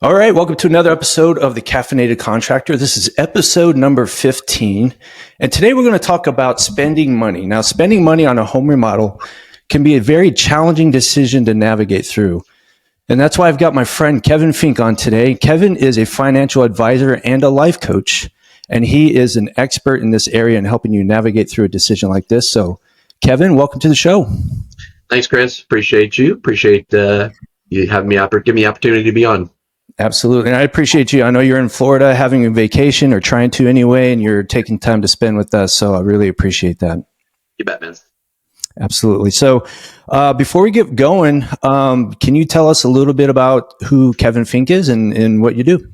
All right, welcome to another episode of the Caffeinated Contractor. This is episode number 15. And today we're going to talk about spending money. Now, spending money on a home remodel can be a very challenging decision to navigate through. And that's why I've got my friend Kevin Fink on today. Kevin is a financial advisor and a life coach, and he is an expert in this area in helping you navigate through a decision like this. So, Kevin, welcome to the show. Thanks, Chris. Appreciate you. Appreciate you having me give me the opportunity to be on. Absolutely. And I appreciate you. I know you're in Florida having a vacation or trying to anyway, and you're taking time to spend with us. So I really appreciate that. You bet, man. Absolutely. So before we get going, can you tell us a little bit about who Kevin Fink is and what you do?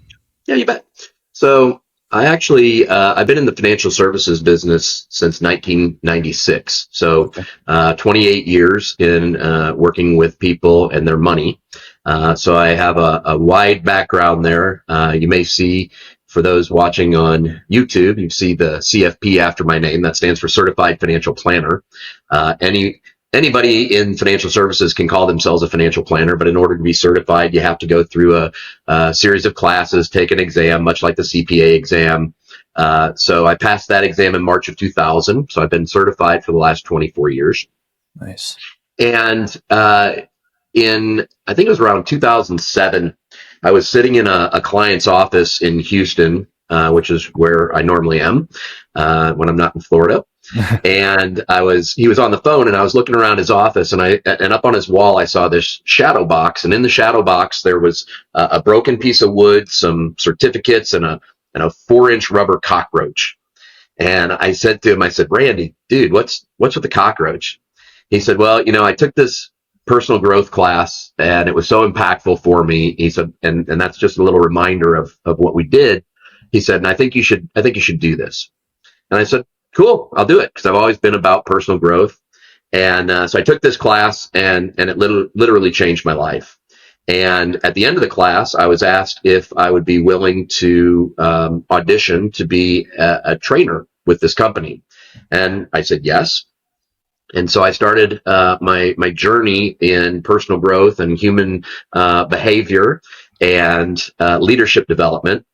Yeah, you bet. So I actually, I've been in the financial services business since 1996. So 28 years in working with people and their money. So I have a wide background there. You may see, for those watching on YouTube, you see the CFP after my name. That stands for Certified Financial Planner. Anybody in financial services can call themselves a financial planner, but in order to be certified, you have to go through a series of classes, take an exam, much like the CPA exam. So I passed that exam in March of 2000. So I've been certified for the last 24 years. Nice. And I think it was around 2007, I was sitting in a client's office in Houston, which is where I normally am when I'm not in Florida. And he was on the phone, and I was looking around his office, and up on his wall, I saw this shadow box, and in the shadow box, there was a broken piece of wood, some certificates, and a 4-inch rubber cockroach. And I said to him, Randy, dude, what's with the cockroach? He said, well, I took this personal growth class, and it was so impactful for me. He said, and that's just a little reminder of what we did. He said, and I think you should do this. And I said, cool, I'll do it, because I've always been about personal growth. And so I took this class, and it literally changed my life. And at the end of the class, I was asked if I would be willing to audition to be a trainer with this company. And I said yes. And so I started my journey in personal growth and human behavior and leadership development.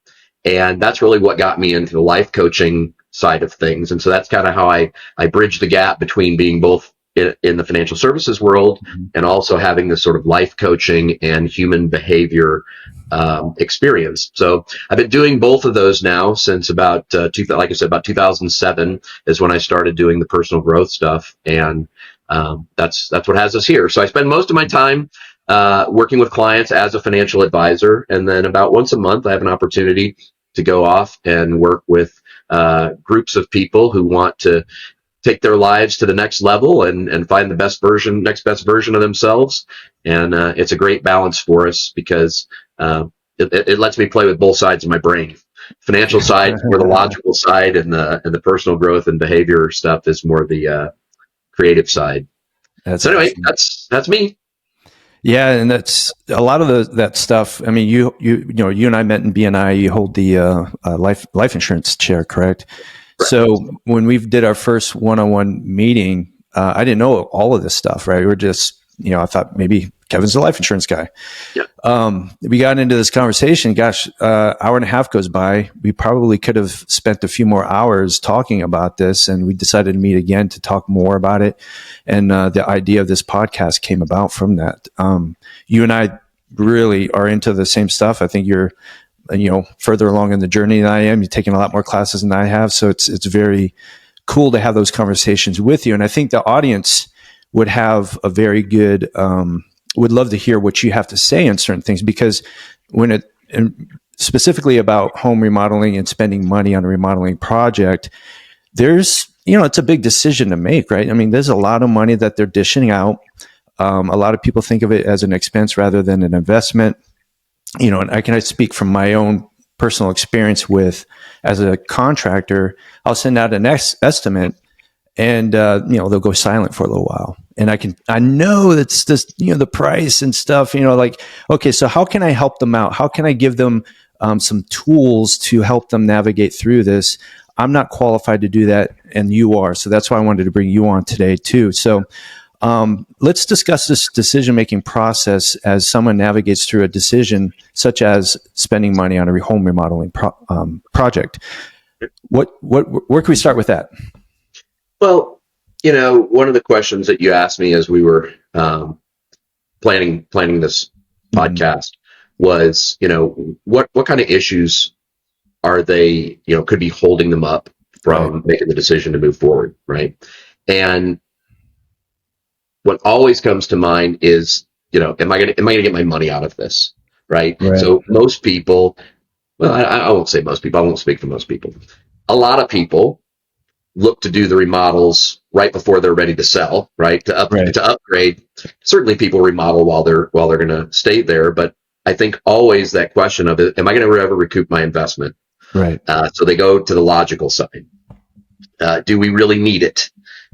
And that's really what got me into the life coaching side of things. And so that's kind of how I bridge the gap between being both in the financial services world and also having this sort of life coaching and human behavior experience. So I've been doing both of those now since about, like I said, about 2007 is when I started doing the personal growth stuff. And that's what has us here. So I spend most of my time working with clients as a financial advisor. And then about once a month, I have an opportunity to go off and work with groups of people who want to take their lives to the next level and find the next best version of themselves. And it's a great balance for us because it lets me play with both sides of my brain. Financial side is more the logical side, and the personal growth and behavior stuff is more the creative side. So anyway, awesome. That's me. Yeah, and that's a lot of that stuff. I mean, you and I met in BNI. You hold the life insurance chair, correct? Right. So when we did our first one-on-one meeting, I didn't know all of this stuff, right? We were just, I thought maybe Kevin's a life insurance guy. Yeah. We got into this conversation. Gosh, hour and a half goes by. We probably could have spent a few more hours talking about this, and we decided to meet again to talk more about it. And the idea of this podcast came about from that. You and I really are into the same stuff. I think you're further along in the journey than I am. You're taking a lot more classes than I have. So it's very cool to have those conversations with you. And I think the audience would have a very good, would love to hear what you have to say on certain things, because specifically about home remodeling and spending money on a remodeling project, there's, it's a big decision to make, right? I mean, there's a lot of money that they're dishing out. A lot of people think of it as an expense rather than an investment. And I can speak from my own personal experience as a contractor. I'll send out an estimate, and they'll go silent for a little while, and I know that's just the price and stuff. Okay, so how can I help them out? How can I give them some tools to help them navigate through this? I'm not qualified to do that, and you are, so that's why I wanted to bring you on today too. So Let's discuss this decision-making process as someone navigates through a decision such as spending money on a home remodeling project. Where can we start with that? Well, one of the questions that you asked me as we were planning this podcast was, what kind of issues are they, could be holding them up from making the decision to move forward, right? And what always comes to mind is, am I gonna get my money out of this, right? So most people, well, I won't say most people. I won't speak for most people. A lot of people look to do the remodels right before they're ready to sell, right? To upgrade. Certainly, people remodel while they're going to stay there, but I think always that question of, am I going to ever recoup my investment? Right. So they go to the logical side. Do we really need it?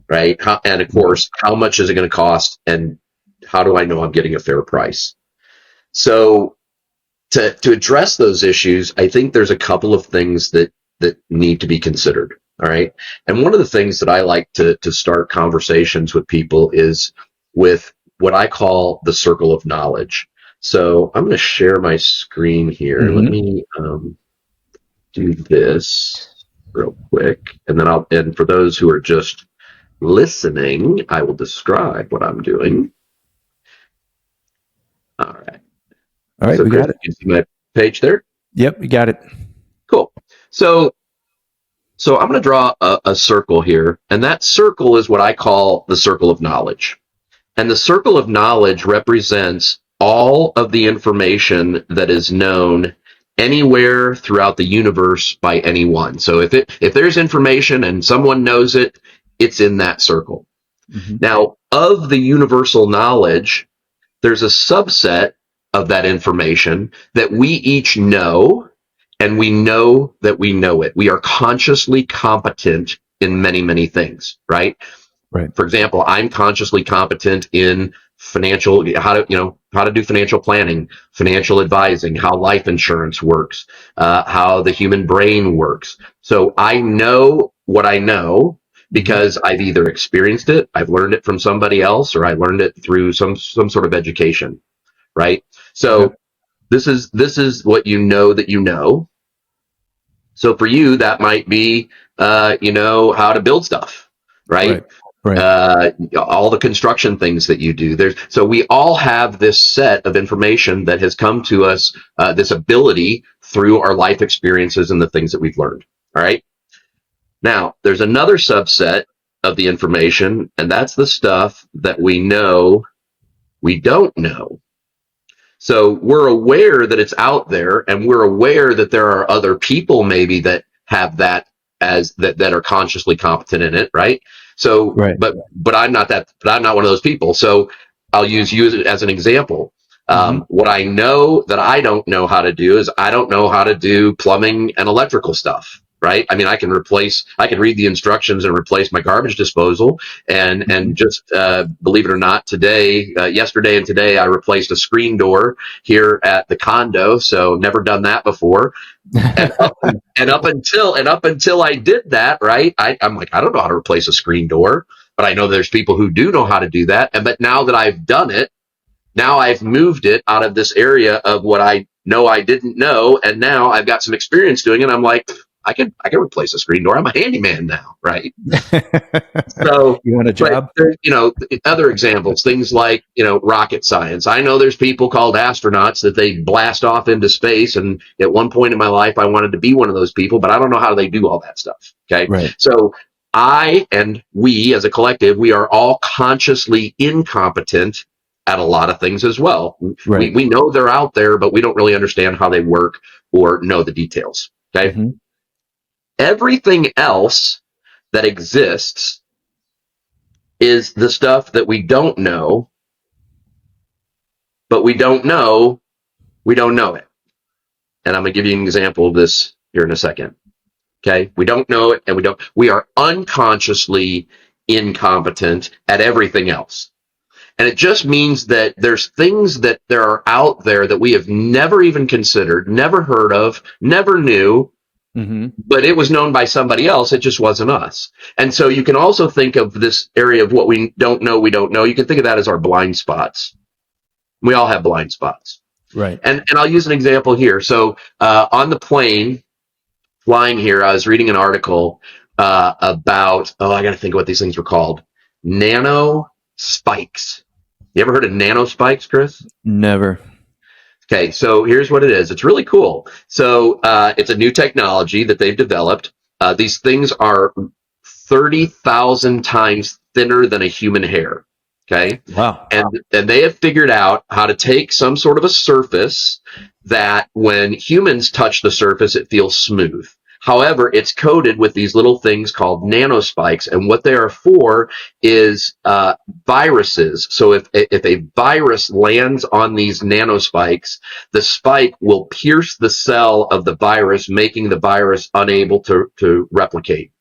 Right. And of course, how much is it going to cost? And how do I know I'm getting a fair price? So to address those issues, I think there's a couple of things that need to be considered. All right. And one of the things that I like to start conversations with people is with what I call the circle of knowledge. So I'm going to share my screen here. Let me do this real quick. And then and for those who are just listening, I will describe what I'm doing. All right. So We Chris, got it. you see my page there? Yep, we got it. Cool. So I'm going to draw a circle here, and that circle is what I call the circle of knowledge. And the circle of knowledge represents all of the information that is known anywhere throughout the universe by anyone. So if there's information and someone knows it, it's in that circle. Now, of the universal knowledge, there's a subset of that information that we each know, and we know that we know it. We are consciously competent in many, many things, right? Right. For example, I'm consciously competent in how to do financial planning, financial advising, how life insurance works, how the human brain works. So I know what I know because I've either experienced it, I've learned it from somebody else, or I learned it through some sort of education, right? So this is what you know that you know. So for you, that might be, how to build stuff, right? All the construction things that you do. So we all have this set of information that has come to us, this ability through our life experiences and the things that we've learned. All right. Now, there's another subset of the information, and that's the stuff that we know we don't know. So we're aware that it's out there, and we're aware that there are other people maybe that have that that are consciously competent in it, right? So, but I'm not one of those people. So I'll use you as an example. What I know that I don't know how to do is I don't know how to do plumbing and electrical stuff. Right. I mean, I can read the instructions and replace my garbage disposal. And just, believe it or not, yesterday and today, I replaced a screen door here at the condo. So never done that before. And up until I did that, right, I'm like, I don't know how to replace a screen door, but I know there's people who do know how to do that. But now that I've done it, now I've moved it out of this area of what I know I didn't know, and now I've got some experience doing it. I'm like, I can replace a screen door. I'm a handyman now, right? So you want a job? But other examples, things like rocket science. I know there's people called astronauts that they blast off into space, and at one point in my life, I wanted to be one of those people, but I don't know how they do all that stuff. Okay, so I and we as a collective, we are all consciously incompetent at a lot of things as well. We know they're out there, but we don't really understand how they work or know the details. Okay. Everything else that exists is the stuff that we don't know, but we don't know it. And I'm going to give you an example of this here in a second. Okay. We don't know it, and we are unconsciously incompetent at everything else. And it just means that there's things that there are out there that we have never even considered, never heard of, never knew, Mm-hmm. but it was known by somebody else. It just wasn't us. And so you can also think of this area of what we don't know. You can think of that as our blind spots. We all have blind spots. Right. And I'll use an example here. So on the plane flying here, I was reading an article about, I got to think of what these things were called. Nano spikes. You ever heard of nano spikes, Chris? Never. Okay, so here's what it is. It's really cool. So it's a new technology that they've developed. These things are 30,000 times thinner than a human hair. Okay. Wow. And they have figured out how to take some sort of a surface that when humans touch the surface, it feels smooth. However, it's coated with these little things called nanospikes. And what they are for is viruses. So if a virus lands on these nanospikes, the spike will pierce the cell of the virus, making the virus unable to replicate.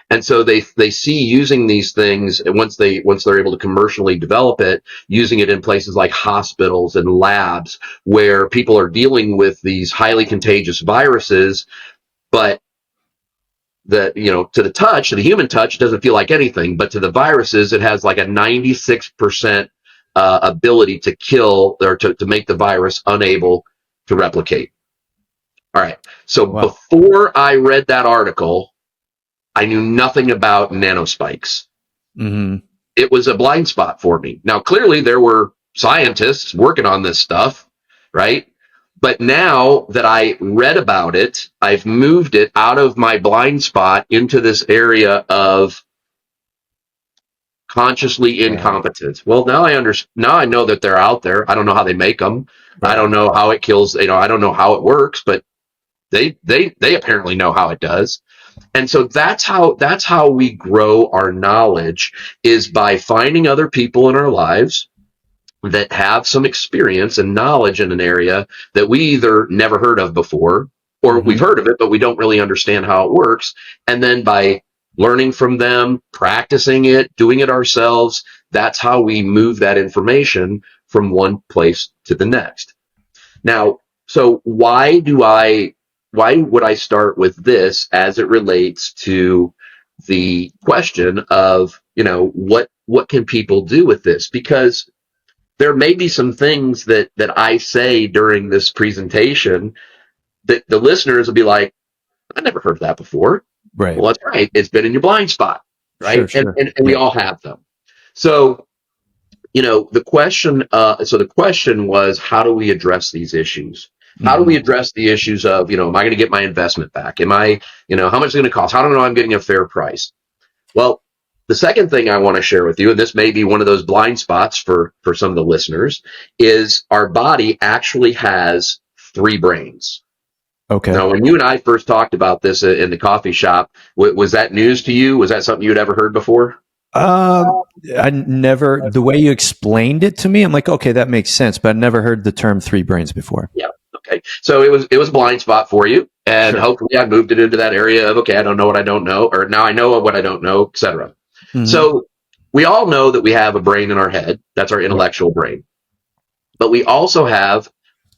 And so they see using these things, and once they're able to commercially develop it, using it in places like hospitals and labs where people are dealing with these highly contagious viruses, but to the human touch, it doesn't feel like anything, but to the viruses, it has like a 96% ability to kill or to make the virus unable to replicate. All right. So Wow. before I read that article, I knew nothing about nanospikes. Mm-hmm. It was a blind spot for me. Now, clearly, there were scientists working on this stuff, right? But now that I read about it, I've moved it out of my blind spot into this area of consciously Wow. incompetent. Well, now I understand. Now I know that they're out there. I don't know how they make them. I Right. don't know how it kills. I don't know how it works, but they apparently know how it does. And so that's how we grow our knowledge, is by finding other people in our lives that have some experience and knowledge in an area that we either never heard of before, or we've Mm-hmm. heard of it but we don't really understand how it works. And then by learning from them, practicing it, doing it ourselves, that's how we move that information from one place to the next. Now, so why would I start with this as it relates to the question of, what can people do with this? Because there may be some things that I say during this presentation that the listeners will be like, I never heard of that before. Right. Well, that's right. It's been in your blind spot, Sure. right? And Sure. and, and we Yeah. all have them. So, the question was, how do we address these issues? How do Mm-hmm. we address the issues of, am I going to get my investment back? Am I, how much is it going to cost? How do I know I'm getting a fair price? Well, the second thing I want to share with you, and this may be one of those blind spots for some of the listeners, is our body actually has three brains. Okay. Now, when you and I first talked about this in the coffee shop, was that news to you? Was that something you'd ever heard before? Um, I never, the way you explained it to me, I'm like, okay, that makes sense, but I never heard the term three brains before. Yeah. Okay. So it was a blind spot for you, and Sure. hopefully I moved it into that area of, okay, I don't know what I don't know, or now I know what I don't know, etc. Mm-hmm. So we all know that we have a brain in our head. That's our Right. intellectual brain. But we also have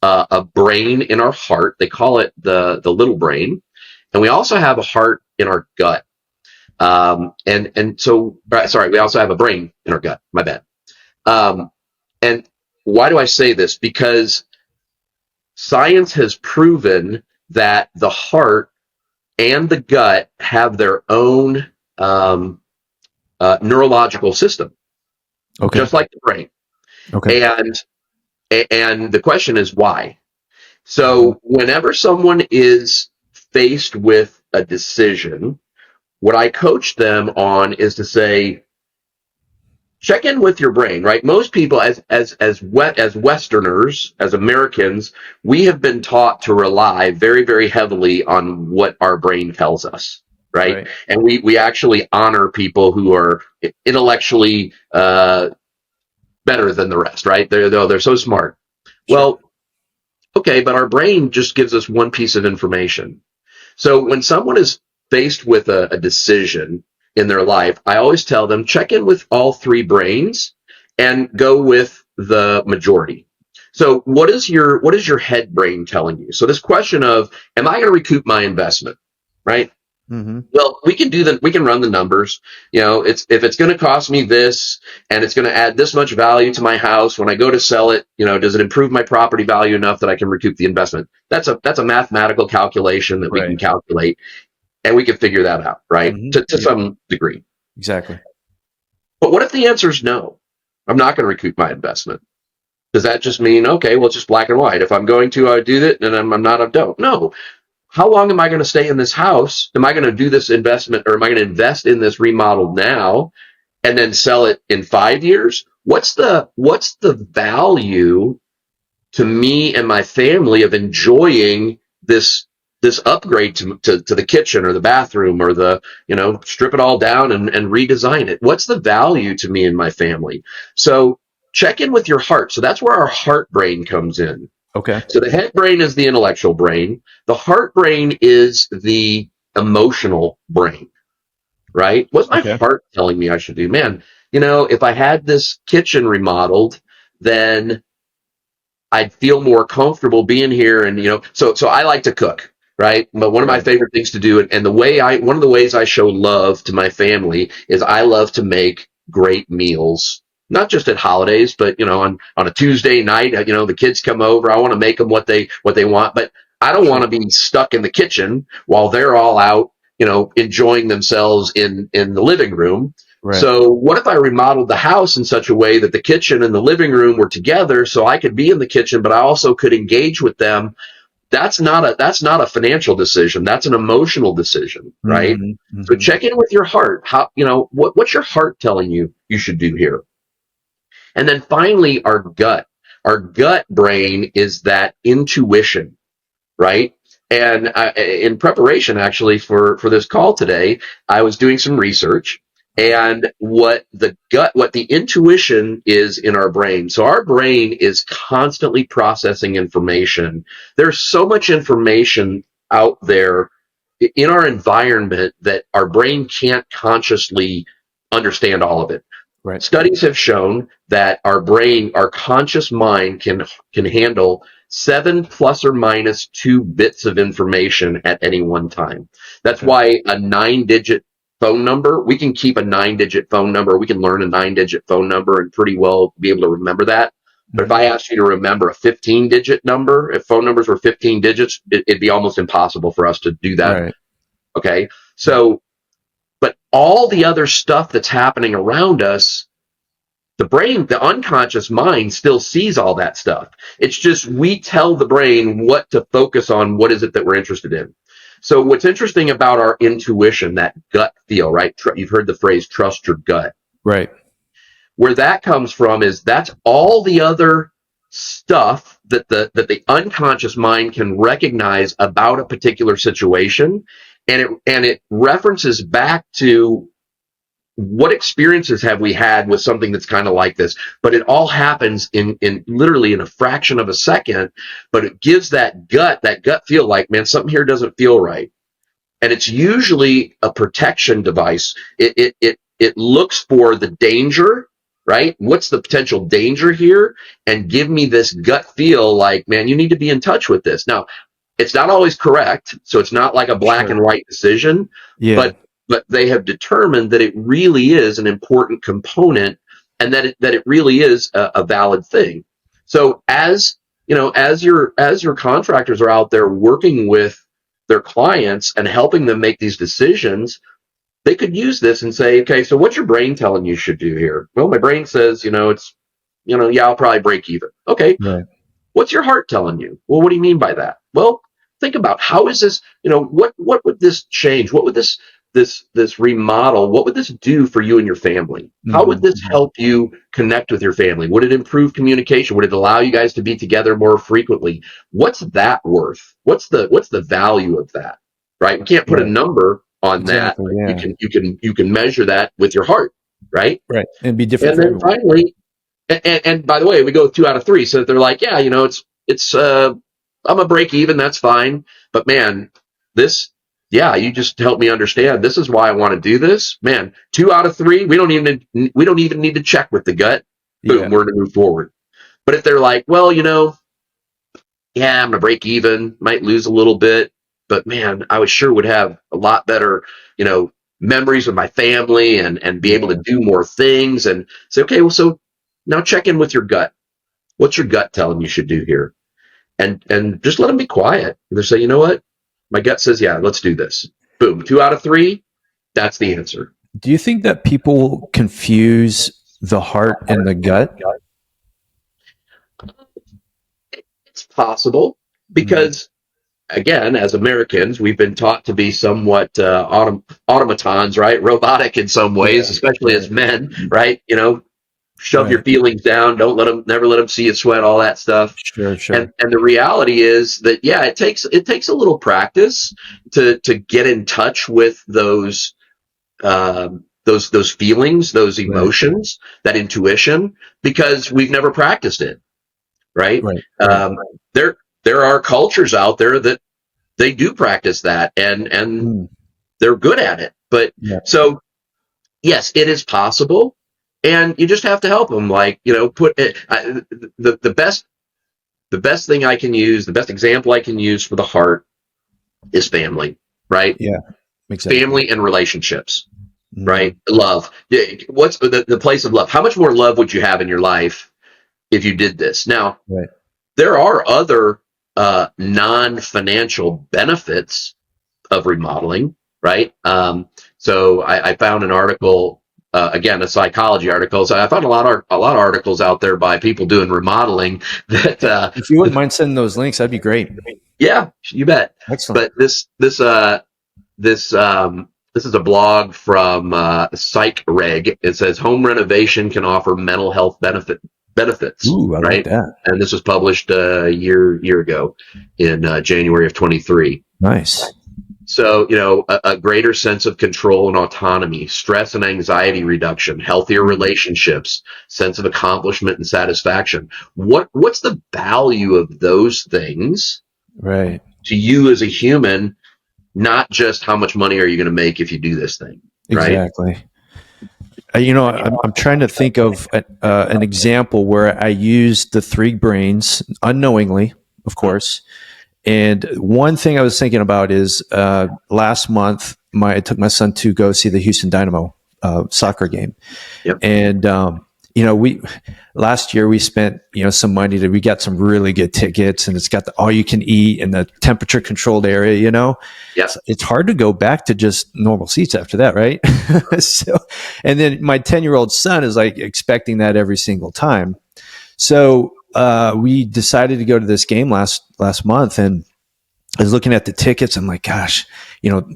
a brain in our heart. They call it the little brain, and we also have a heart in our gut. Sorry, we also have a brain in our gut. My bad. Um, and why do I say this? Because science has proven that the heart and the gut have their own neurological system, Okay. just like the brain. Okay. And and the question is why. Mm-hmm. So whenever someone is faced with a decision, what I coach them on is to say, check in with your brain, right? Most people, as Westerners, as Americans, we have been taught to rely very, very heavily on what our brain tells us, right? Right. And we actually honor people who are intellectually better than the rest, right? They're so smart. Sure. Well, okay, but our brain just gives us one piece of information. So when someone is faced with a decision in their life, I always tell them, check in with all three brains and go with the majority. So what is your head brain telling you? So this question of, am I going to recoup my investment? Right? Mm-hmm. Well, we can run the numbers. If it's going to cost me this and it's going to add this much value to my house when I go to sell it, does it improve my property value enough that I can recoup the investment? That's a mathematical calculation that we can Right. calculate, and we can figure that out, right? Mm-hmm. To Yep. some degree. Exactly. But what if the answer is no? I'm not going to recoup my investment. Does that just mean, okay, well, it's just black and white? If I'm going to, I do it, and I'm not, I don't. No. How long am I going to stay in this house? Am I going to do this investment, or am I going to invest in this remodel now and then sell it in 5 years? What's the value to me and my family of enjoying this upgrade to the kitchen or the bathroom, or strip it all down and redesign it? What's the value to me and my family? So check in with your heart. So that's where our heart brain comes in. Okay. So the head brain is the intellectual brain. The heart brain is the emotional brain, right? What's my Okay. heart telling me I should do? Man, if I had this kitchen remodeled, then I'd feel more comfortable being here. And, so I like to cook, right? But one of my Right. favorite things to do, and one of the ways I show love to my family is I love to make great meals, not just at holidays, but, on a Tuesday night, the kids come over. I want to make them what they want, but I don't want Sure. to be stuck in the kitchen while they're all out, enjoying themselves in the living room. Right. So what if I remodeled the house in such a way that the kitchen and the living room were together, so I could be in the kitchen, but I also could engage with them? That's not a financial decision. That's an emotional decision, right? Mm-hmm. So Mm-hmm. check in with your heart. What's your heart telling you should do here? And then finally, our gut. Our gut brain is that intuition, right? And in preparation, actually, for this call today, I was doing some research, and what the intuition is in our brain. So our brain is constantly processing information. There's so much information out there in our environment that our brain can't consciously understand all of it. Right. Studies have shown that our brain, our conscious mind, can handle 7 ± 2 bits of information at any one time. That's Okay. why a 9-digit phone number, we can keep a 9-digit phone number. We can learn a 9-digit phone number and pretty well be able to remember that. But if Mm-hmm. I asked you to remember a 15-digit number, if phone numbers were 15 digits, it'd be almost impossible for us to do that. Right. Okay. So, but all the other stuff that's happening around us, the brain, the unconscious mind still sees all that stuff. It's just we tell the brain what to focus on, what is it that we're interested in. So what's interesting about our intuition, that gut feel, right? You've heard the phrase trust your gut. Right. Where that comes from is that's all the other stuff that the unconscious mind can recognize about a particular situation, and it references back to what experiences have we had with something that's kind of like this. But it all happens in literally in a fraction of a second, but it gives that gut feel like, man, something here doesn't feel right. And it's usually a protection device. It looks for the danger, right? What's the potential danger here? And give me this gut feel like, man, you need to be in touch with this. Now, it's not always correct, so it's not like a black and Sure. white decision, Yeah. but they have determined that it really is an important component, and that it really is a valid thing. So as your contractors are out there working with their clients and helping them make these decisions, they could use this and say, okay, so what's your brain telling you should do here? Well, my brain says, yeah, I'll probably break even. Okay, Right. what's your heart telling you? Well, what do you mean by that? Well, think about, how is this, what would this change? What would this remodel, what would this do for you and your family? How would this Mm-hmm. help you connect with your family? Would it improve communication? Would it allow you guys to be together more frequently? What's that worth? What's the value of that? Right? We can't put a Right. number on that, Exactly. but you Yeah. can you can you can measure that with your heart, right? Right. It'd be different And for then everyone. finally, and by the way, we go with 2 out of 3. So they're like, yeah, it's I'm a break even. That's fine. But man, this, yeah, you just helped me understand. This is why I want to do this. Man, 2 out of 3. We don't even need to check with the gut. Boom, Yeah. we're going to move forward. But if they're like, well, yeah, I'm gonna break even, might lose a little bit, but man, I was sure would have a lot better, you know, memories with my family and be able to Yeah. do more things and say, okay, well, so now check in with your gut. What's your gut telling you should do here? And just let them be quiet. They say, you know what? My gut says, yeah, let's do this. Boom, 2 out of 3. That's the answer. Do you think that people confuse the heart and the gut? It's possible Mm. because again, as Americans, we've been taught to be somewhat automatons, right? Robotic in some ways, Yeah. especially as Right. men, right? Shove your Right. feelings down. Don't let them, never let them see you sweat, all that stuff. Sure. And Sure. the reality is that, yeah, it takes a little practice to get in touch with those feelings, those Right. emotions, that intuition, because we've never practiced it, right? Right. Right. Um, there there are cultures out there that they do practice that and Mm. they're good at it. But Yeah. so yes, it is possible, and you just have to help them. Like put it, the best thing I can use, the best example I can use for the heart is family, right? Yeah. Exactly. Family and relationships, Mm. right? Love. What's the place of love? How much more love would you have in your life if you did this? Now, Right. there are other non-financial benefits of remodeling, right? So I found an article, again, a psychology article. So I found a lot of articles out there by people doing remodeling that, If you wouldn't mind sending those links, that'd be great. yeah, you bet. Excellent. But this is a blog from PsychReg. It says home renovation can offer mental health benefits, Ooh, I like right? that. And this was published a year ago in January of 23. Nice. So, a greater sense of control and autonomy, stress and anxiety reduction, healthier Mm. relationships, sense of accomplishment and satisfaction. What's the value of those things Right. to you as a human, not just how much money are you going to make if you do this thing, right? Exactly. I'm trying to think of an example where I used the three brains unknowingly, of course. And one thing I was thinking about is last month, I took my son to go see the Houston Dynamo soccer game, Yep. and we last year we spent some money we got some really good tickets, and it's got the all you can eat and the temperature controlled area. Yep. It's hard to go back to just normal seats after that, right? So, and then my 10-year-old son is like expecting that every single time. So we decided to go to this game last month, and I was looking at the tickets. I'm like, gosh,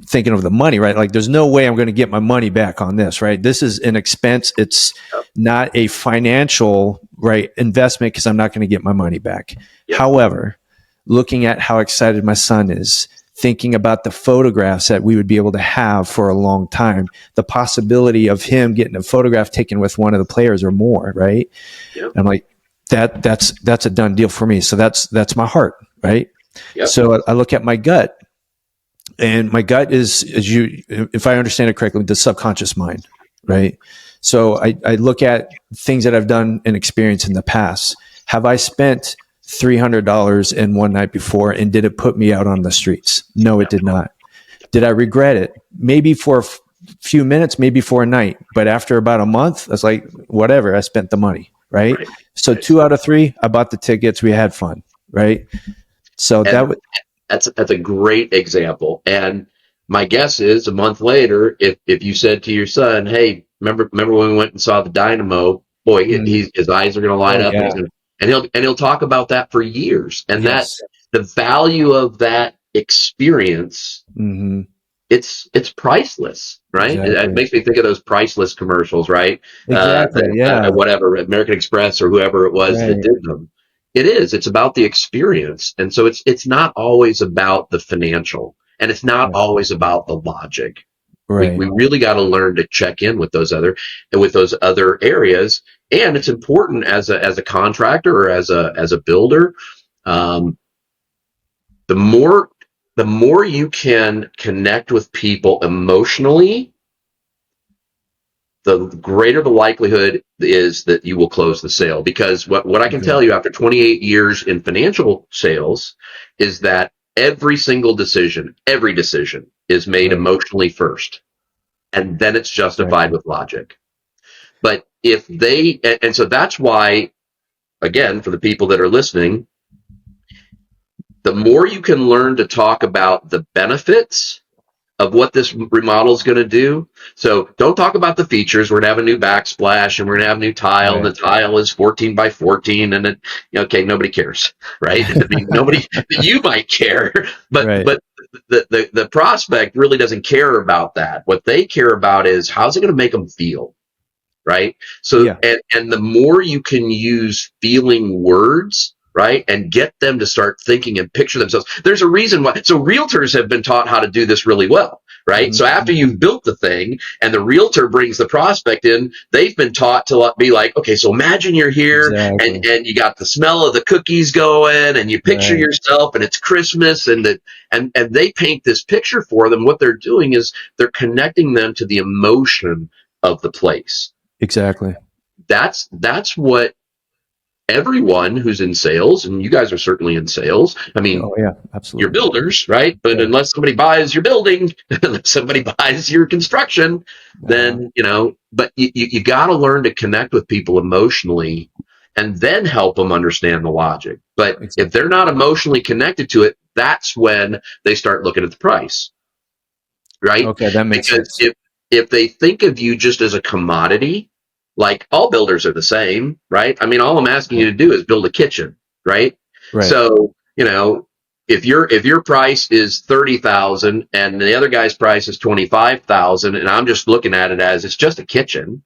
thinking of the money, right? Like, there's no way I'm going to get my money back on this, right? This is an expense. It's Yep. not a financial, right, investment because I'm not going to get my money back. Yep. However, looking at how excited my son is, thinking about the photographs that we would be able to have for a long time, the possibility of him getting a photograph taken with one of the players or more, right? Yep. And I'm like, that's a done deal for me. So that's my heart, right? Yep. So I look at my gut, and my gut is, if I understand it correctly, the subconscious mind, right? So I look at things that I've done and experienced in the past. Have I spent $300 in one night before, and did it put me out on the streets? No, it did not. Did I regret it? Maybe for a few minutes, maybe for a night, but after about a month, I was like, whatever, I spent the money, right? Right. So Right. 2 out of 3, I bought the tickets, we had fun, right? So that And would, that's a great example. And my guess is a month later, if you said to your son, "Hey, remember when we went and saw the Dynamo?" Boy, his eyes are going to light oh up, and yeah, he'll talk about that for years. And that yes, the value of that experience, hmm, it's priceless, right? It exactly, makes me think of those priceless commercials, right? exactly, yeah, Whatever, American Express or whoever it was that right, did them. It is. It's about the experience, and so it's not always about the financial, and it's not right, always about the logic. We right, we really got to learn to check in with those other areas, and it's important as a contractor or as a builder. Um, the more the more you can connect with people emotionally, the greater the likelihood is that you will close the sale. Because what I can Okay. tell you after 28 years in financial sales is that every decision is made Right. emotionally first, and then it's justified Exactly. with logic. But if they, and so that's why, again, for the people that are listening, the more you can learn to talk about the benefits of what this remodel is going to do. So don't talk about the features. We're going to have a new backsplash and we're going to have a new tile, and Right. the tile is 14 by 14, and it, okay, nobody cares, right? I mean, nobody, you might care, but Right. the prospect really doesn't care about that. What they care about is how's it going to make them feel, right? So, Yeah. and the more you can use feeling words, right, and get them to start thinking and picture themselves. There's a reason why. So realtors have been taught how to do this really well, right? So Mm-hmm. after you've built the thing and the realtor brings the prospect in, they've been taught to be like, okay, so imagine you're here Exactly. and you got the smell of the cookies going and you picture Right. yourself and it's Christmas and they paint this picture for them. What they're doing is they're connecting them to the emotion of the place. Exactly. That's what everyone who's in sales, and you guys are certainly in sales. I mean, Oh yeah. you're Absolutely. builders, right? But Right. unless somebody buys your building, unless somebody buys your construction, Uh-huh. then but you got to learn to connect with people emotionally and then help them understand the logic. But if Exactly. they're not emotionally connected to it, that's when they start looking at the price, right? Okay, that makes Because sense. if they think of you just as a commodity, like all builders are the same, right? I mean, all I'm asking you Right. to do is build a kitchen, right? Right. So, if your price is 30,000 and the other guy's price is 25,000, and I'm just looking at it as it's just a kitchen,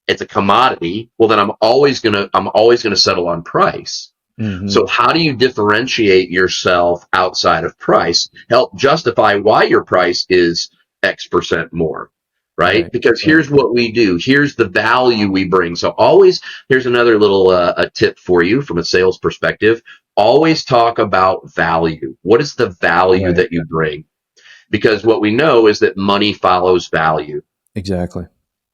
it's a commodity, well then I'm always gonna settle on price. Mm-hmm. So how do you differentiate yourself outside of price? Help justify why your price is X% more, right? Right. Because Right. here's what we do. Here's the value we bring. So always, here's another little a tip for you from a sales perspective. Always talk about value. What is the value Right. that you bring? Because what we know is that money follows value, Exactly.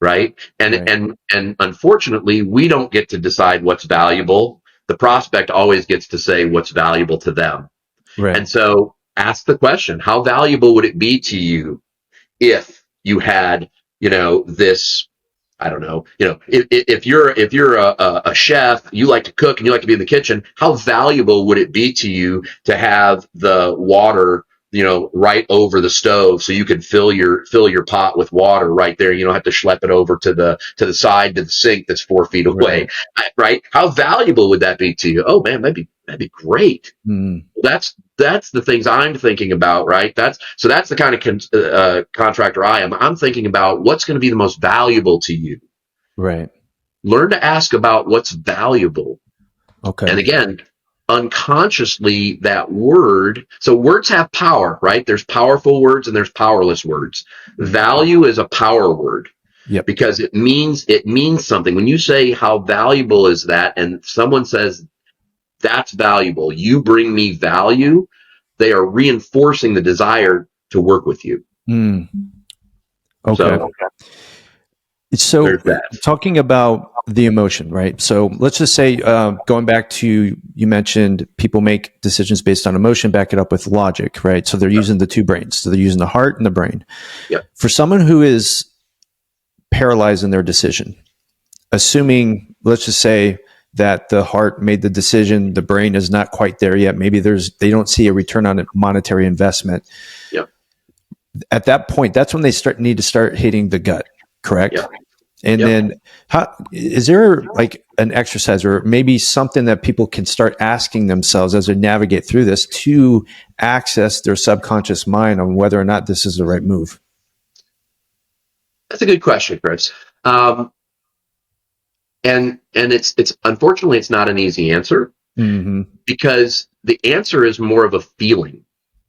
right? And Right. and and unfortunately, we don't get to decide what's valuable. The prospect always gets to say what's valuable to them. Right. And so ask the question, how valuable would it be to you if you had, this, I don't know, if you're a chef, you like to cook and you like to be in the kitchen, how valuable would it be to you to have the water, right over the stove so you can fill your pot with water right there. You don't have to schlep it over to the side to the sink that's 4 feet away, Right. right? How valuable would that be to you? Oh man, that'd be great. Mm. That's the things I'm thinking about, right? That's the kind of contractor I am. I'm thinking about what's going to be the most valuable to you. Right. Learn to ask about what's valuable. Okay. And again, unconsciously, that word, so words have power, right? There's powerful words and there's powerless words. Mm-hmm. Value is a power word Yep. because it means something. When you say how valuable is that, and someone says that's valuable, you bring me value, they are reinforcing the desire to work with you. Mm. Okay. So So there's that. talking about the emotion, right? So let's just say, going back to, you mentioned people make decisions based on emotion, back it up with logic, right? So they're using the two brains. So they're using the heart and the brain. Yep. For someone who is paralyzed in their decision, assuming, let's just say that the heart made the decision, the brain is not quite there yet. Maybe they don't see a return on monetary investment. Yep. At that point, that's when they need to start hitting the gut, correct? Yep. And Yep. then, how is there like an exercise or maybe something that people can start asking themselves as they navigate through this to access their subconscious mind on whether or not this is the right move? That's a good question, Chris. Um, and it's unfortunately it's not an easy answer Mm-hmm. because the answer is more of a feeling,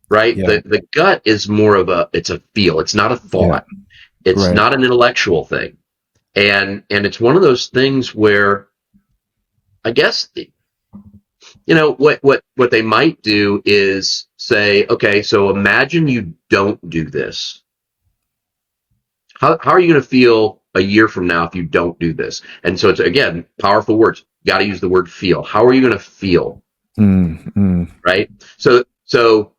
right? Yeah. The gut is more of it's a feel. It's not a Yeah. thought. It's Right. not an intellectual thing. And it's one of those things where I guess what they might do is say, okay, so imagine you don't do this. How are you going to feel a year from now if you don't do this? And so it's, again, powerful words. Got to use the word feel. How are you going to feel? Right? So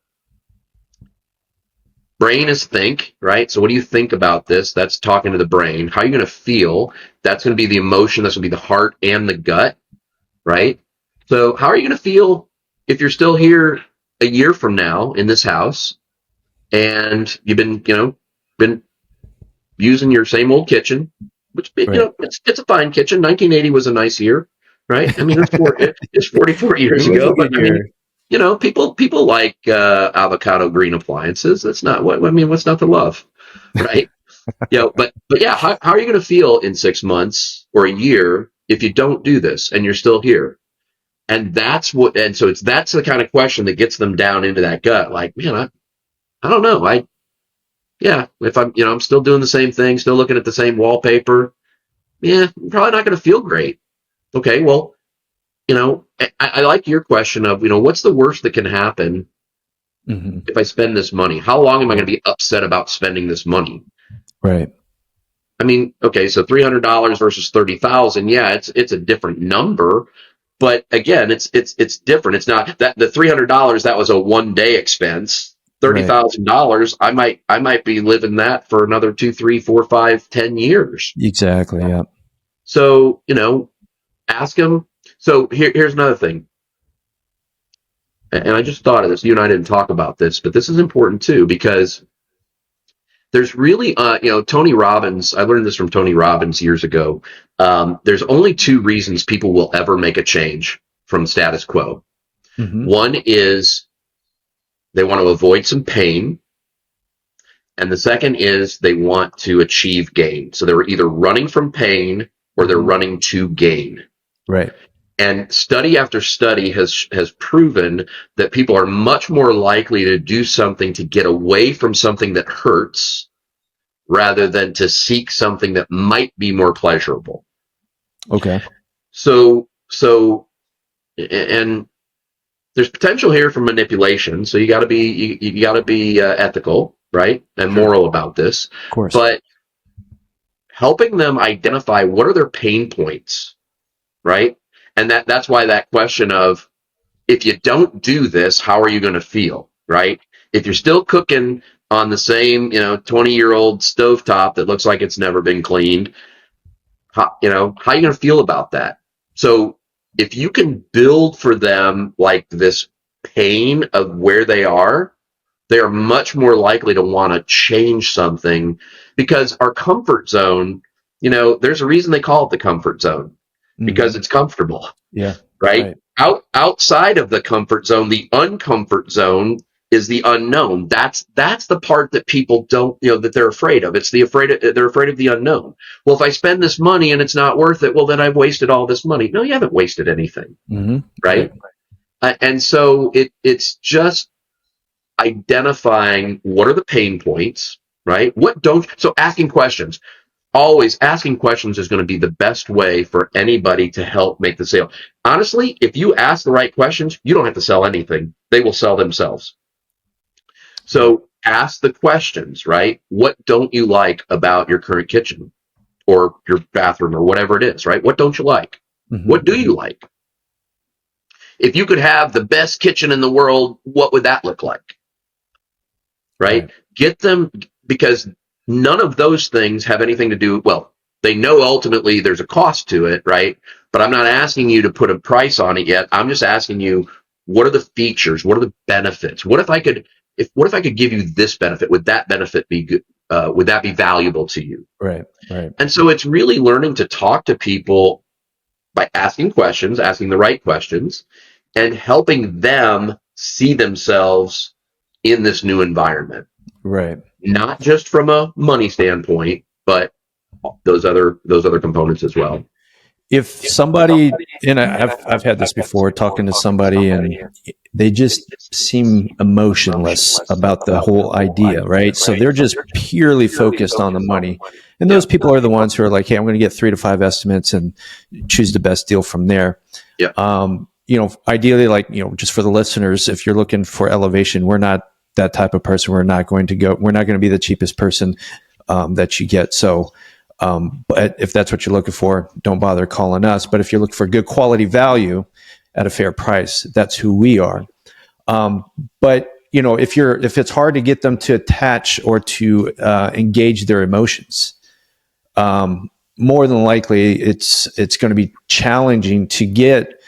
brain is think, right? So what do you think about this? That's talking to the brain. How are you going to feel? That's going to be the emotion. That's going to be the heart and the gut, right? So how are you going to feel if you're still here a year from now in this house and you've been using your same old kitchen, which, Right. it's a fine kitchen. 1980 was a nice year, right? I mean, it's 44 years It was a ago, but good I mean, year. people like avocado green appliances. That's not what I mean. What's not to love, right? But yeah, how are you going to feel in 6 months or a year if you don't do this and you're still here? And that's the kind of question that gets them down into that gut. Like, man, I don't know. If I'm still doing the same thing, still looking at the same wallpaper, I'm probably not going to feel great. Okay, well, I like your question of, what's the worst that can happen if I spend this money? How long am I going to be upset about spending this money? Right. I mean, okay, so $300 versus 30,000. Yeah, it's a different number, but again, it's different. It's not that the $300 that was a 1 day expense. Right. $30,000, I might be living that for another 2, 3, 4, 5, 10 years. Exactly. Yeah. So ask them. So here's another thing, and I just thought of this. You and I didn't talk about this, but this is important too, because there's really, Tony Robbins. I learned this from Tony Robbins years ago. There's only two reasons people will ever make a change from status quo. One is they want to avoid some pain, and the second is they want to achieve gain. So they're either running from pain or they're running to gain. Right. And study after study has proven that people are much more likely to do something to get away from something that hurts rather than to seek something that might be more pleasurable. Okay. So, and there's potential here for manipulation. So you got to be ethical, right, and moral about this. Of course. But helping them identify what are their pain points, right? And that's why that question of, if you don't do this, how are you going to feel, right? If you're still cooking on the same, 20-year-old stovetop that looks like it's never been cleaned, how are you going to feel about that? So if you can build for them like this pain of where they are much more likely to want to change something, because our comfort zone, there's a reason they call it the comfort zone, because it's comfortable. Yeah. Right? Outside of the comfort zone, the uncomfort zone is the unknown. That's the part that people don't, that they're afraid of. They're afraid of the unknown. Well, if I spend this money and it's not worth it, well, then I've wasted all this money. No, you haven't wasted anything. Right? And so it's just identifying what are the pain points, right? So asking questions. Always asking questions is going to be the best way for anybody to help make the sale. Honestly, if you ask the right questions, you don't have to sell anything. They will sell themselves. So ask the questions, right? What don't you like about your current kitchen or your bathroom or whatever it is, right? What don't you like? What do you like? If you could have the best kitchen in the world, what would that look like? Right? Get them, because none of those things have anything to do, well, they know ultimately there's a cost to it, right? But I'm not asking you to put a price on it yet. I'm just asking you, what are the features? What are the benefits? What if I could give you this benefit? Would that benefit be good? Would that be valuable to you? Right. And so it's really learning to talk to people by asking questions, asking the right questions, and helping them see themselves in this new environment. Right. Not just from a money standpoint, but those other components as well. If somebody, and I've had this before, talking to somebody and they just seem emotionless about the whole idea, right? So they're just purely focused on the money. And those people are the ones who are like, hey, I'm going to get 3 to 5 estimates and choose the best deal from there. Ideally, just for the listeners, if you're looking for elevation, we're not that type of person. We're not going to be the cheapest person that you get. So But if that's what you're looking for, don't bother calling us. But if you're looking for good quality value at a fair price, that's who we are. But if it's hard to get them to attach or to engage their emotions, more than likely it's going to be challenging to get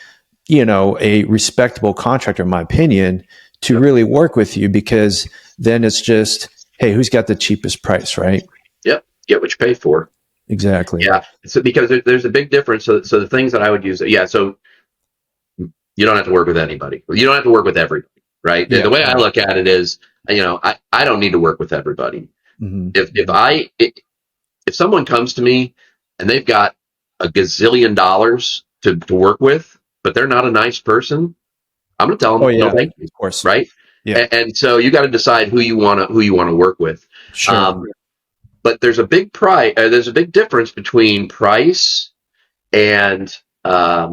a respectable contractor, in my opinion, to really work with you, because then it's just, hey, who's got the cheapest price, right? Yep. Get what you pay for. Exactly. Yeah. So because there's a big difference. So the things that I would use. Yeah. So you don't have to work with anybody. You don't have to work with everybody, right? Yeah. The way I look at it is, I don't need to work with everybody. Mm-hmm. If someone comes to me and they've got a gazillion dollars to work with, but they're not a nice person, I'm going to tell Oh them, no, yeah, thank you. of course. Right. Yeah. And so you got to decide who you want to work with. Sure. But there's a big there's a big difference between price and price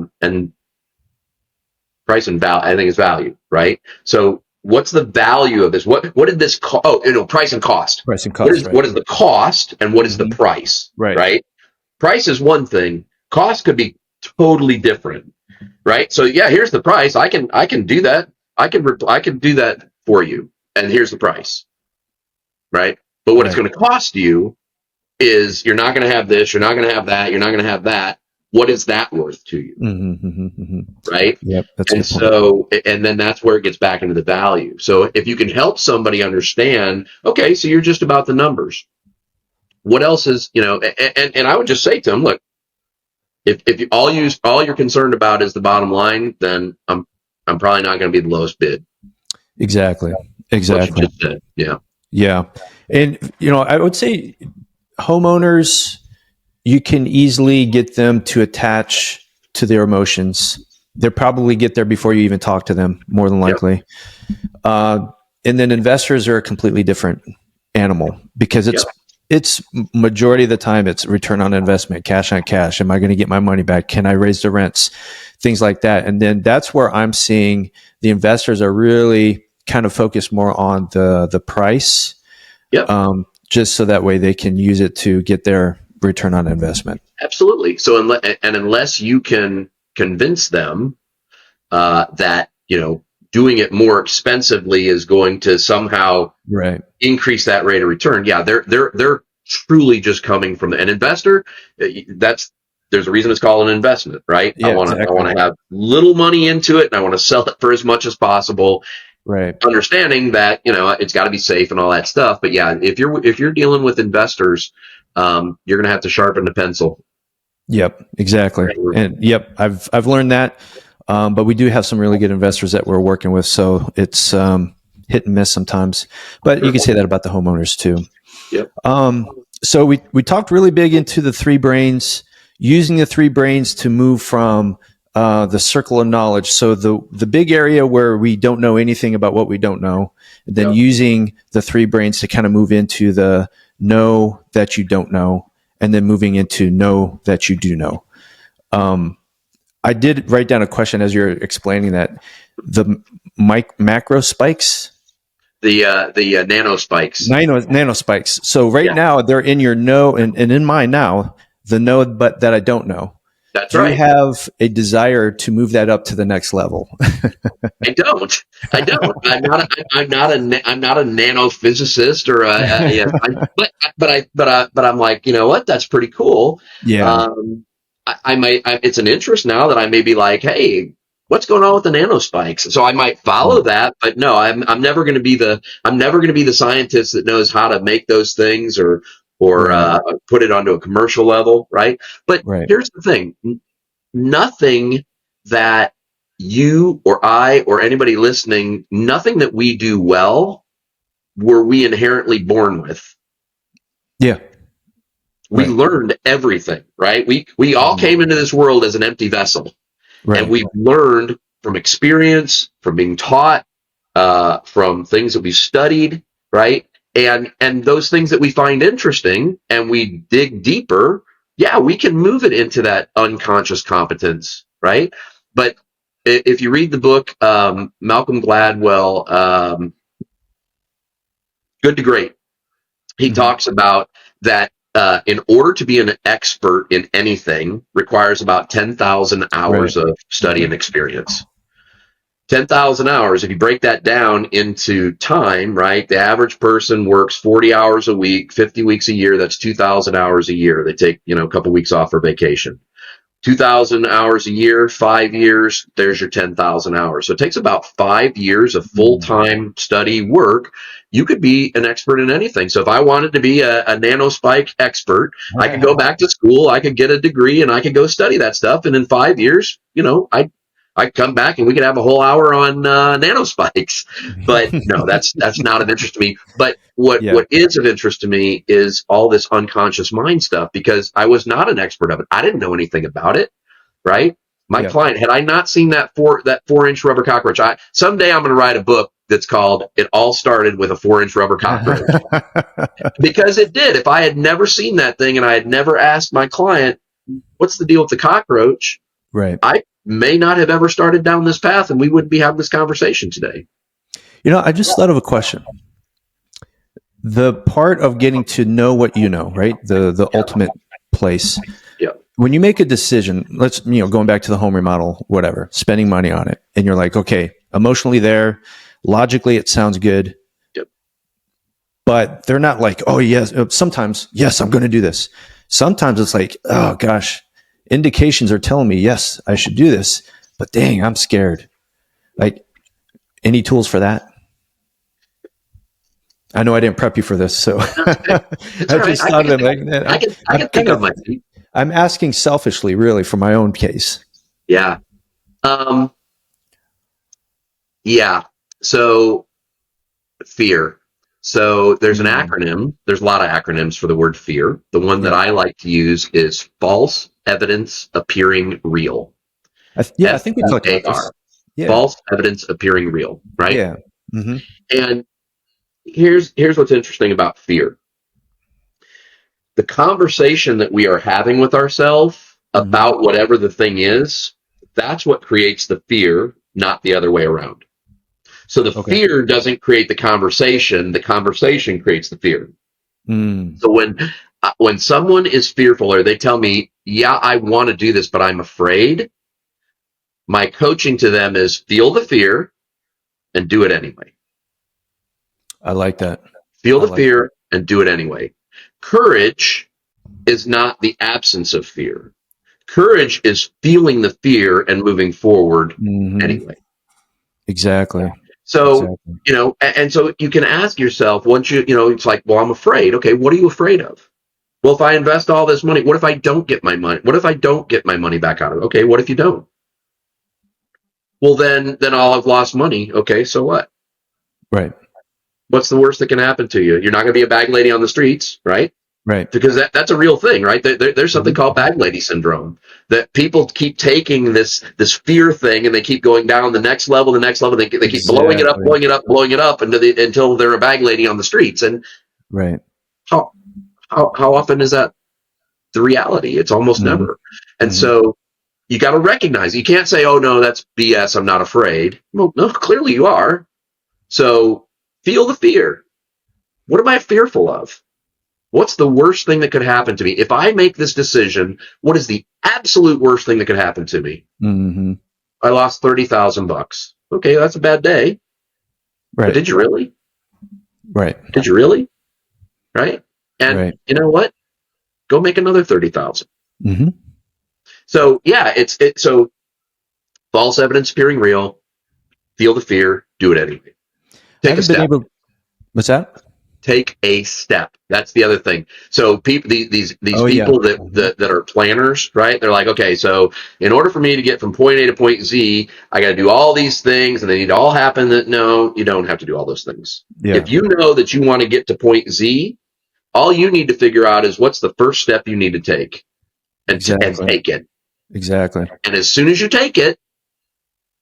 and value. I think it's value, right? So what's the value of this? What did this cost? Oh, price and cost. Price and cost, right? What is the cost and what is the Mm-hmm. price? Right. Right. Price is one thing. Cost could be totally different. Right. So yeah, here's the price. I can do that. I can do that for you. And here's the price. Right. But what it's going to cost you is you're not going to have this. You're not going to have that. You're not going to have that. What is that worth to you? Mm-hmm, mm-hmm, mm-hmm. Right. Yep. That's And so, and then that's where it gets back into the value. So if you can help somebody understand, okay, so you're just about the numbers. What else is, and I would just say to them, look, if you all you're concerned about is the bottom line, then I'm probably not going to be the lowest bid. Exactly. What you just said. Yeah. Yeah. And, I would say homeowners, you can easily get them to attach to their emotions. They'll probably get there before you even talk to them, more than likely. Yep. And then investors are a completely different animal, because it's majority of the time it's return on investment, cash on cash. Am I going to get my money back? Can I raise the rents? Things like that. And then that's where I'm seeing the investors are really kind of focused more on the price. Yep. Just so that way they can use it to get their return on investment. Absolutely. So unless you can convince them that doing it more expensively is going to somehow increase that rate of return, they're truly just coming from an investor. There's a reason it's called an investment, right? Yeah, I want to have little money into it, and I want to sell it for as much as possible. Right. Understanding that it's got to be safe and all that stuff. But yeah, if you're dealing with investors, you're going to have to sharpen the pencil. Yep, exactly. And yep, I've learned that. But we do have some really good investors that we're working with, so it's hit and miss sometimes. But you can say that about the homeowners too. Yep. So we talked really big into the three brains, using the three brains to move from the circle of knowledge. So the big area where we don't know anything about what we don't know, and then using the three brains to kind of move into the know that you don't know, and then moving into know that you do know. I did write down a question as you're explaining that the macro spikes, the nano spikes, nano spikes. So now they're in your know and in mine now, the know, but that I don't know. That's right. Do you have a desire to move that up to the next level? I don't. I'm not a nanophysicist or but I'm like, you know what? That's pretty cool. Yeah. It's an interest now that I may be like, hey, what's going on with the nano spikes? So I might follow that, but no, I'm never going to be the scientist that knows how to make those things or put it onto a commercial level, right? But here's the thing: nothing that you or I or anybody listening, nothing that we do well, were we inherently born with. Yeah. We learned everything, right? We all came into this world as an empty vessel. And we've learned from experience, from being taught, from things that we've studied, right? And those things that we find interesting and we dig deeper, we can move it into that unconscious competence, right? But if you read the book, Malcolm Gladwell, Good to Great, he talks about that in order to be an expert in anything requires about 10,000 Right. hours of study and experience. 10,000 hours, if you break that down into time, right? The average person works 40 hours a week, 50 weeks a year. That's 2,000 hours a year. They take, a couple weeks off for vacation. 2,000 hours a year, 5 years, there's your 10,000 hours. So it takes about 5 years of full-time study work. You could be an expert in anything. So if I wanted to be a nanospike expert, I could go back to school, I could get a degree, and I could go study that stuff. And in 5 years, I'd come back and we could have a whole hour on nanospikes. But no, that's not of interest to me. But what Yeah. is of interest to me is all this unconscious mind stuff, because I was not an expert of it. I didn't know anything about it, right? My Yeah. client, had I not seen that 4-inch rubber cockroach, someday I'm going to write a book that's called "It All Started with a 4-inch Rubber Cockroach," because it did. If I had never seen that thing and I had never asked my client, "What's the deal with the cockroach?" Right. I may not have ever started down this path, and we wouldn't be having this conversation today. I just thought of a question. The part of getting to know what you know, right? The ultimate place. Yeah. When you make a decision, let's, going back to the home remodel, whatever, spending money on it, and you're like, okay, emotionally there, logically it sounds good. Yep. But they're not like, oh yes, sometimes, yes, I'm going to do this. Sometimes it's like, oh gosh, indications are telling me, yes, I should do this, but dang, I'm scared. Like, any tools for that? I know I didn't prep you for this, so I just thought of it. I can think of my feet. I'm asking selfishly, really, for my own case. Yeah. Yeah. So fear. So there's an acronym. There's a lot of acronyms for the word fear. The one that I like to use is false evidence appearing real. I think we talked about this. Yeah. False evidence appearing real, right? Yeah. Mm-hmm. And here's what's interesting about fear. The conversation that we are having with ourselves about whatever the thing is, that's what creates the fear, not the other way around. So the fear doesn't create the conversation creates the fear. So when someone is fearful, or they tell me, yeah, I want to do this, but I'm afraid, my coaching to them is feel the fear and do it anyway. I like that. Feel the fear and do it anyway. Courage is not the absence of fear. Courage is feeling the fear and moving forward anyway. Exactly. So, and so you can ask yourself, once it's like, well, I'm afraid. Okay, what are you afraid of? Well, if I invest all this money, what if I don't get my money? What if I don't get my money back out of it? Okay, what if you don't? Well, then I'll have lost money. Okay, so what? Right. What's the worst that can happen to you? You're not going to be a bag lady on the streets, right? Right. Because that's a real thing, right? There's something called bag lady syndrome, that people keep taking this fear thing and they keep going down the next level. They keep blowing it up until they're a bag lady on the streets. And how often is that the reality? It's almost never. And so you got to recognize, you can't say, oh no, that's BS, I'm not afraid. Well, no, clearly you are. So feel the fear. What am I fearful of? What's the worst thing that could happen to me? If I make this decision, what is the absolute worst thing that could happen to me? I lost $30,000. Okay, that's a bad day. Right. But did you really? Right. Did you really? Right. And you know what? Go make another 30,000. So yeah, so false evidence appearing real. Feel the fear. Do it anyway. Take a step. What's that? Take a step. That's the other thing. So these people that are planners, right? They're like, okay, so in order for me to get from point A to point Z, I got to do all these things, and they need to all happen. No, you don't have to do all those things. Yeah. If you know that you want to get to point Z, all you need to figure out is what's the first step you need to take, and take it. Exactly. And as soon as you take it,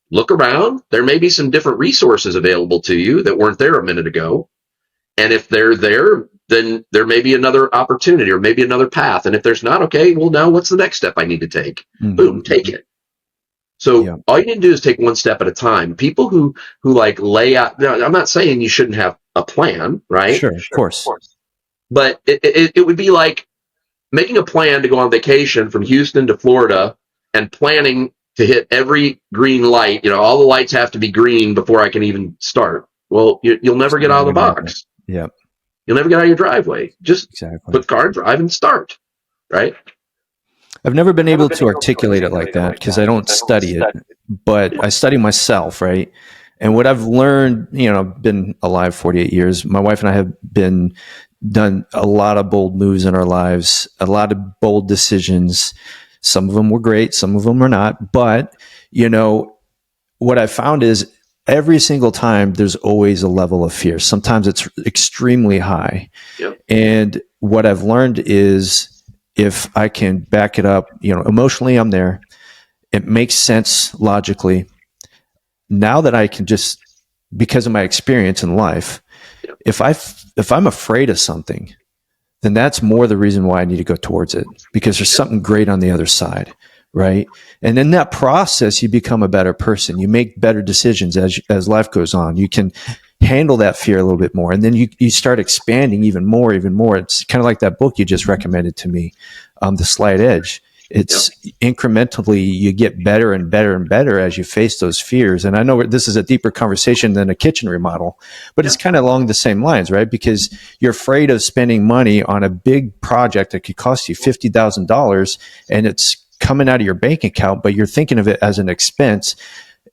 look around. There may be some different resources available to you that weren't there a minute ago. And if they're there, then there may be another opportunity or maybe another path. And if there's not, okay, well, now what's the next step I need to take? Boom, take it. So all you need to do is take one step at a time. People who like lay out, now, I'm not saying you shouldn't have a plan, right? Sure, of course. But it would be like making a plan to go on vacation from Houston to Florida and planning to hit every green light. All the lights have to be green before I can even start. Well, you'll never It's get out never of the going to happen. box. Yeah, You'll never get out of your driveway. Just exactly. put the car in drive and start, right? I've never been able to articulate it like that because I don't study it, but I study myself, right? And what I've learned, I've been alive 48 years. My wife and I have done a lot of bold moves in our lives, a lot of bold decisions. Some of them were great, some of them were not. But, what I found is every single time there's always a level of fear. Sometimes it's extremely high. Yep. And what I've learned is if I can back it up, emotionally, I'm there. It makes sense logically. Now that I can just, because of my experience in life, Yep. if I'm afraid of something, then that's more the reason why I need to go towards it, because there's something great on the other side, right? And in that process, you become a better person. You make better decisions as life goes on. You can handle that fear a little bit more, and then you start expanding even more. It's kind of like that book you just recommended to me, The Slight Edge. It's incrementally, you get better and better and better as you face those fears. And I know this is a deeper conversation than a kitchen remodel, but it's kind of along the same lines, right? Because you're afraid of spending money on a big project that could cost you $50,000 and it's coming out of your bank account, but you're thinking of it as an expense.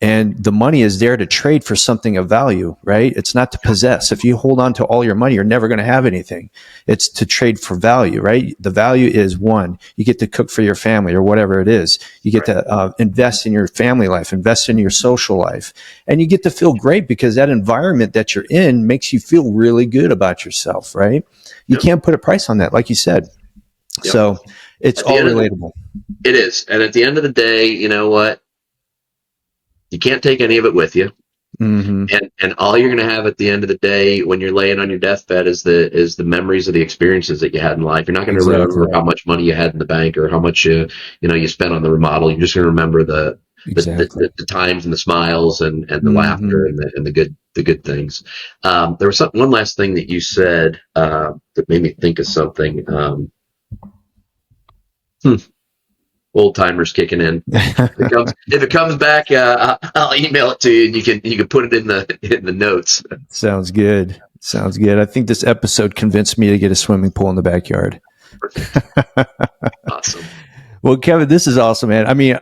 And the money is there to trade for something of value, right? It's not to possess. If you hold on to all your money, you're never going to have anything. It's to trade for value, right? The value is one, you get to cook for your family or whatever it is. You get to invest in your family life, invest in your social life, and you get to feel great because that environment that you're in makes you feel really good about yourself, right? You can't put a price on that, like you said. So it's all relatable. It is. And at the end of the day, you know what? You can't take any of it with you. Mm-hmm. And all you're going to have at the end of the day when you're laying on your deathbed is the memories of the experiences that you had in life. You're not going to remember how much money you had in the bank or how much you spent on the remodel. You're just going to remember the times and the smiles and the laughter and the good things. There was one last thing that you said that made me think of something. Old timers kicking in. If it comes back, I'll email it to you, and you can put it in the notes. Sounds good. I think this episode convinced me to get a swimming pool in the backyard. Awesome. Well, Kevin, this is awesome, man. I mean,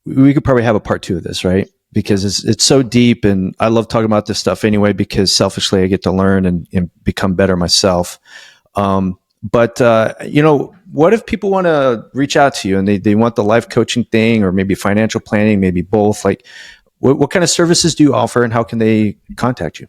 we could probably have a part 2 of this, right? Because it's so deep, and I love talking about this stuff anyway. Because selfishly, I get to learn and become better myself. But what if people want to reach out to you and they want the life coaching thing, or maybe financial planning, maybe both? Like, what kind of services do you offer, and how can they contact you?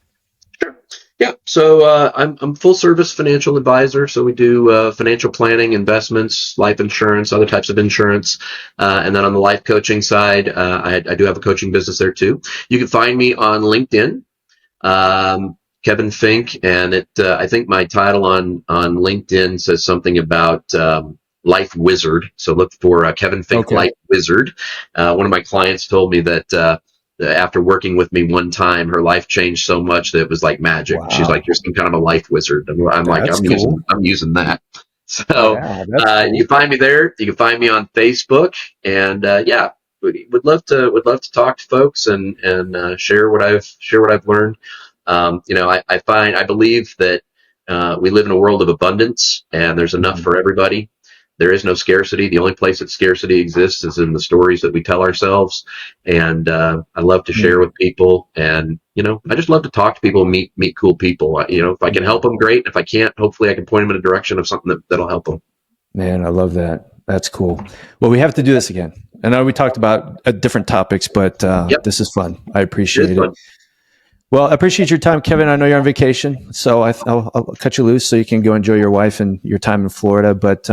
Sure. Yeah. So I'm full service financial advisor. So we do financial planning, investments, life insurance, other types of insurance, and then on the life coaching side, I do have a coaching business there too. You can find me on LinkedIn. Kevin Fink, and I think my title on LinkedIn says something about Life Wizard. So look for Kevin Fink, Life Wizard. One of my clients told me that after working with me one time, her life changed so much that it was like magic. Wow. She's like, "You're some kind of a life wizard." I'm like, I'm using that. So cool. You can find me there. You can find me on Facebook, and would love to talk to folks and share what I've learned. I believe that we live in a world of abundance, and there's enough for everybody. There is no scarcity. The only place that scarcity exists is in the stories that we tell ourselves. And I love to share with people, and I just love to talk to people and meet cool people. If I can help them, great. If I can't, hopefully I can point them in a direction of something that'll help them. Man, I love that. That's cool. Well, we have to do this again. I know we talked about different topics, but this is fun. I appreciate it. Well, I appreciate your time, Kevin. I know you're on vacation, so I'll cut you loose so you can go enjoy your wife and your time in Florida. But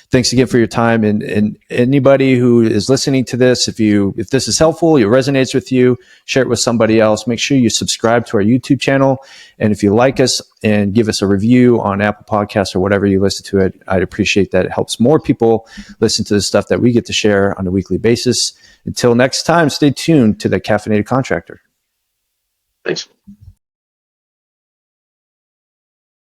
thanks again for your time. And anybody who is listening to this, if this is helpful, it resonates with you, share it with somebody else. Make sure you subscribe to our YouTube channel. And if you like us, and give us a review on Apple Podcasts or whatever you listen to it, I'd appreciate that. It helps more people listen to the stuff that we get to share on a weekly basis. Until next time, stay tuned to the Caffeinated Contractor. Thanks.